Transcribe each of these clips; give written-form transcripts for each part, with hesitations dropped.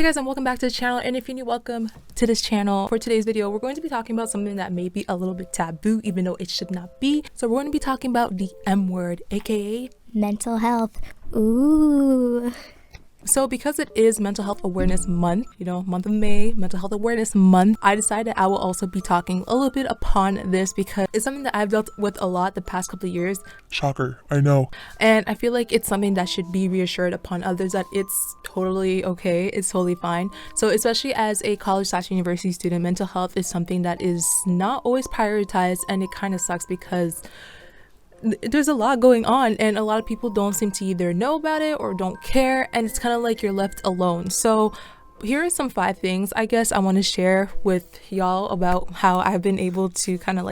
Hey guys, and welcome back to the channel. And if you're new, welcome to this channel. For today's video, we're going to be talking about something that may be a little bit taboo, even though it should not be. So we're going to be talking about the M word, aka mental health. Ooh. So because it is Mental Health Awareness Month, month of May, Mental Health Awareness Month, I decided I will also be talking a little bit upon this because it's something that I've dealt with a lot the past couple of years. Shocker, I know. And I feel like it's something that should be reassured upon others that it's totally okay, it's totally fine. So especially as a college/university student, mental health is something that is not always prioritized, and it kind of sucks because there's a lot going on and a lot of people don't seem to either know about it or don't care, and it's kind of like you're left alone. So here are some 5 things I guess I want to share with y'all about how I've been able to kind of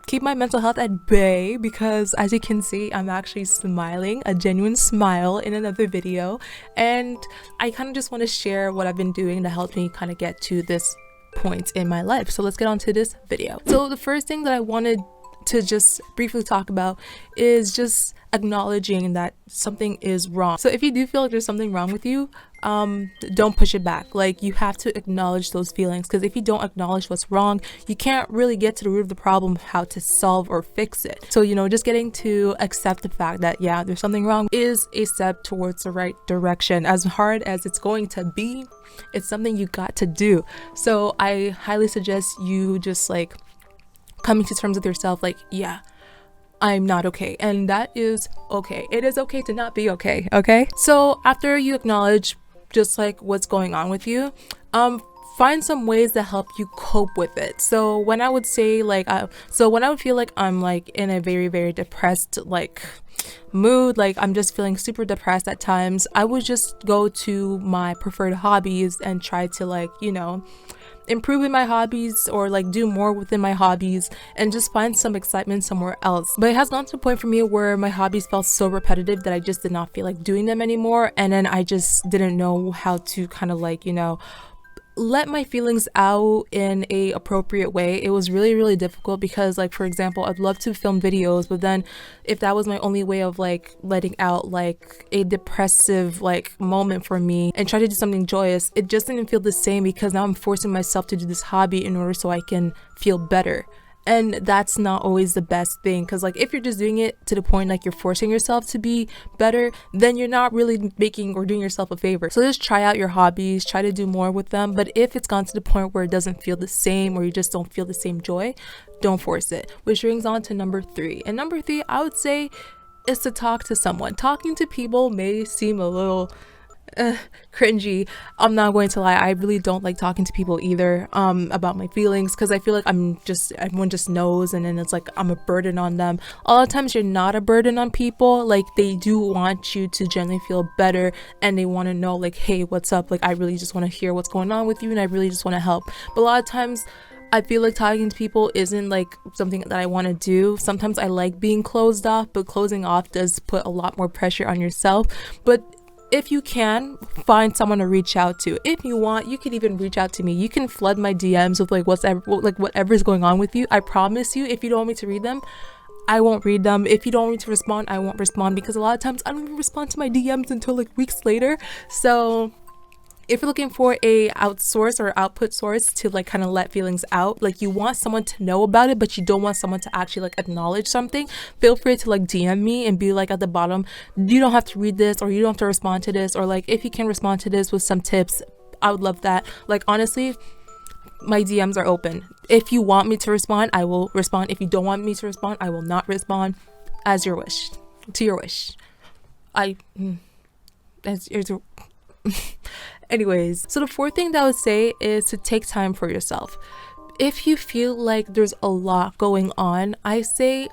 keep my mental health at bay, because as you can see, I'm actually smiling, a genuine smile in another video, and I kind of just want to share what I've been doing to help me kind of get to this point in my life. So let's get on to this video. So the first thing that I wanted to just briefly talk about is just acknowledging that something is wrong. So if you do feel like there's something wrong with you, don't push it back. Like, you have to acknowledge those feelings, because if you don't acknowledge what's wrong, you can't really get to the root of the problem, how to solve or fix it. So just getting to accept the fact that yeah, there's something wrong is a step towards the right direction. As hard as it's going to be, it's something you got to do. So I highly suggest you just coming to terms with yourself, yeah, I'm not okay, and that is okay. It is okay to not be okay. So after you acknowledge just what's going on with you, find some ways that help you cope with it. So when I would say when I would feel like I'm in a very, very depressed mood, I'm just feeling super depressed at times, I would just go to my preferred hobbies and try to improve in my hobbies, or do more within my hobbies, and just find some excitement somewhere else. But it has gone to a point for me where my hobbies felt so repetitive that I just did not feel like doing them anymore, and then I just didn't know how to kind of let my feelings out in a appropriate way. It was really, really difficult because for example, I'd love to film videos, but then if that was my only way of letting out a depressive moment for me and try to do something joyous, it just didn't feel the same, because now I'm forcing myself to do this hobby in order so I can feel better. And that's not always the best thing, because if you're just doing it to the point you're forcing yourself to be better, then you're not really making or doing yourself a favor. So just try out your hobbies, try to do more with them. But if it's gone to the point where it doesn't feel the same, or you just don't feel the same joy, don't force it. Which brings on to number 3. And number 3, I would say, is to talk to someone. Talking to people may seem a little cringy. I'm not going to lie, I really don't like talking to people either about my feelings, because I feel like everyone just knows, and then it's I'm a burden on them. A lot of times you're not a burden on people. They do want you to generally feel better, and they want to know hey, what's up, I really just want to hear what's going on with you, and I really just want to help. But a lot of times I feel like talking to people isn't something that I want to do. Sometimes I like being closed off, but closing off does put a lot more pressure on yourself. But if you can, find someone to reach out to. If you want, you can even reach out to me. You can flood my DMs with whatever's going on with you. I promise you, if you don't want me to read them, I won't read them. If you don't want me to respond, I won't respond, because a lot of times I don't even respond to my DMs until weeks later. So if you're looking for a outsource or output source to kind of let feelings out, you want someone to know about it, but you don't want someone to actually acknowledge something, feel free to DM me and be at the bottom, you don't have to read this, or you don't have to respond to this, or if you can respond to this with some tips, I would love that. Honestly, my DMs are open. If you want me to respond, I will respond. If you don't want me to respond, I will not respond. As your wish. To your wish. Anyways, so the 4th thing that I would say is to take time for yourself. If you feel like there's a lot going on, I say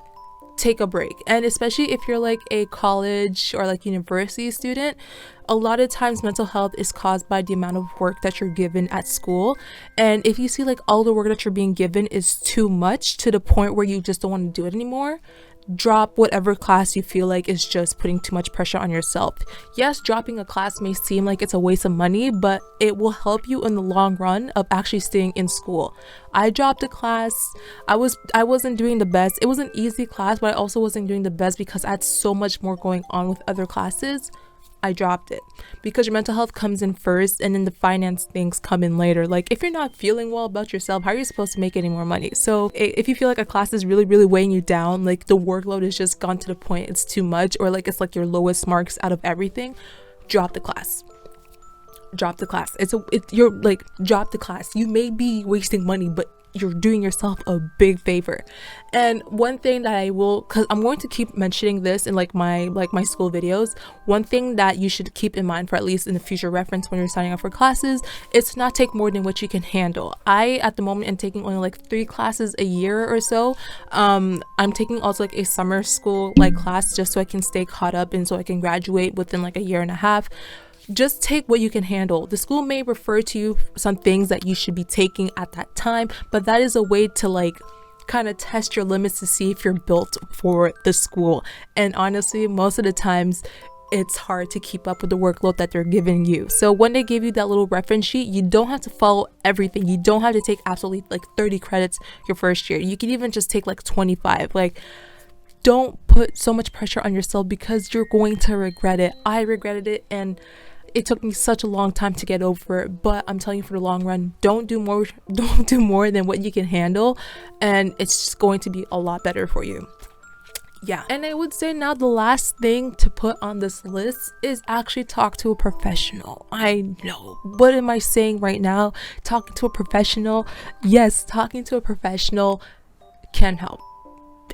take a break. And especially if you're a college or university student, a lot of times mental health is caused by the amount of work that you're given at school. And if you see all the work that you're being given is too much to the point where you just don't want to do it anymore, drop whatever class you feel is just putting too much pressure on yourself. Yes, dropping a class may seem like it's a waste of money, but it will help you in the long run of actually staying in school. I dropped a class. I wasn't doing the best. It was an easy class, but I also wasn't doing the best because I had so much more going on with other classes. I dropped it, because your mental health comes in first and then the finance things come in later. Like, if you're not feeling well about yourself, how are you supposed to make any more money? So if you feel like a class is really, really weighing you down, like the workload has just gone to the point it's too much, or like it's like your lowest marks out of everything, drop the class. Drop the class. You're like, drop the class. You may be wasting money, but you're doing yourself a big favor. And one thing that I will, because I'm going to keep mentioning this in like my school videos, one thing that you should keep in mind, for at least in the future reference when you're signing up for classes, is to not take more than what you can handle. I at the moment am taking only like 3 classes a year or so. I'm taking also like a summer school like class just so I can stay caught up and so I can graduate within like a year and a half. Just take what you can handle. The school may refer to you some things that you should be taking at that time, but that is a way to like kind of test your limits to see if you're built for the school. And honestly, most of the times it's hard to keep up with the workload that they're giving you. So when they give you that little reference sheet, you don't have to follow everything. You don't have to take absolutely like 30 credits your first year. You can even just take like 25. Like, don't put so much pressure on yourself, because you're going to regret it. I regretted it, and it took me such a long time to get over it, but I'm telling you, for the long run, don't do more than what you can handle, and it's just going to be a lot better for you. Yeah. And I would say now the last thing to put on this list is actually talk to a professional. I know, what am I saying right now? Talking to a professional. Yes, talking to a professional can help.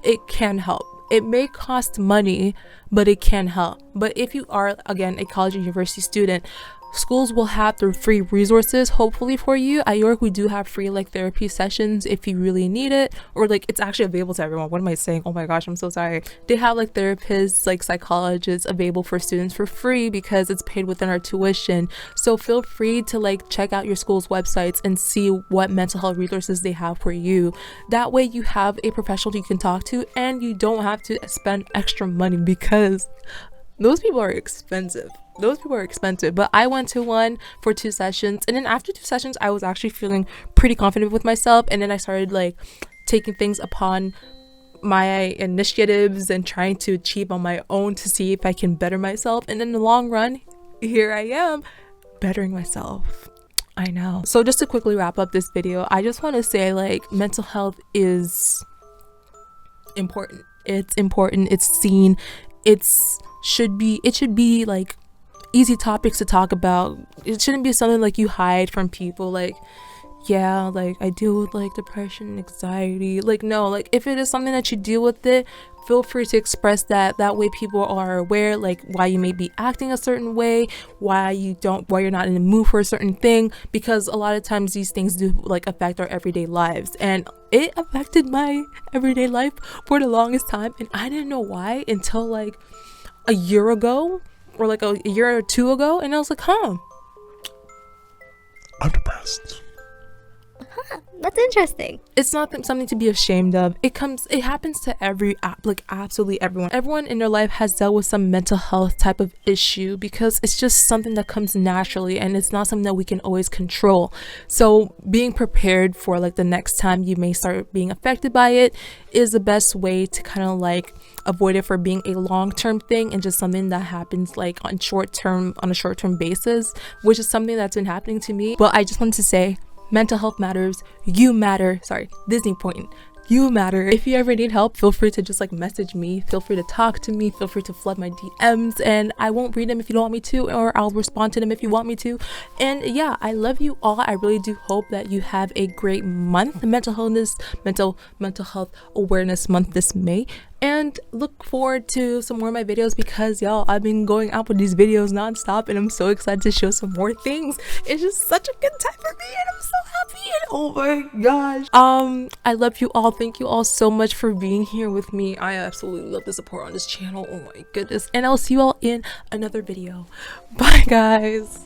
It can help. It may cost money, but it can help. But if you are, again, a college or university student, schools will have their free resources hopefully for you. At York, we do have free like therapy sessions if you really need it, or like it's actually available to everyone. What am I saying? Oh my gosh, I'm so sorry. They have like therapists, like psychologists available for students for free because it's paid within our tuition. So feel free to like check out your school's websites and see what mental health resources they have for you. That way you have a professional you can talk to, and you don't have to spend extra money, because those people are expensive. But I went to one for 2 sessions, and then after 2 sessions I was actually feeling pretty confident with myself, and then I started like taking things upon my initiatives and trying to achieve on my own to see if I can better myself. And in the long run, here I am bettering myself. I know. So just to quickly wrap up this video, I just want to say, like, mental health is important. It's important. It's seen. It should be like easy topics to talk about. It shouldn't be something like you hide from people. Like, yeah, like I deal with like depression and anxiety. Like, no, like if it is something that you deal with, it feel free to express that. That way people are aware, like, why you may be acting a certain way, why you're not in the mood for a certain thing, because a lot of times these things do like affect our everyday lives. And it affected my everyday life for the longest time, and I didn't know why until like a year ago, or like a year or 2 ago, and I was like, I'm depressed. That's interesting. It's not something to be ashamed of. It happens to absolutely everyone. Everyone in their life has dealt with some mental health type of issue, because it's just something that comes naturally, and it's not something that we can always control. So being prepared for like the next time you may start being affected by it is the best way to kind of like avoid it for being a long-term thing, and just something that happens like on a short-term basis, which is something that's been happening to me. But I just wanted to say, mental health matters. You matter. Sorry, Disney point. You matter. If you ever need help, feel free to just like message me. Feel free to talk to me. Feel free to flood my DMs, and I won't read them if you don't want me to, or I'll respond to them if you want me to. And yeah, I love you all. I really do hope that you have a great month, mental health awareness month this May. And look forward to some more of my videos, because y'all, I've been going out with these videos nonstop, and I'm so excited to show some more things. It's just such a good time for me, and I'm so happy, and oh my gosh. I love you all. Thank you all so much for being here with me. I absolutely love the support on this channel. Oh my goodness. And I'll see you all in another video. Bye guys.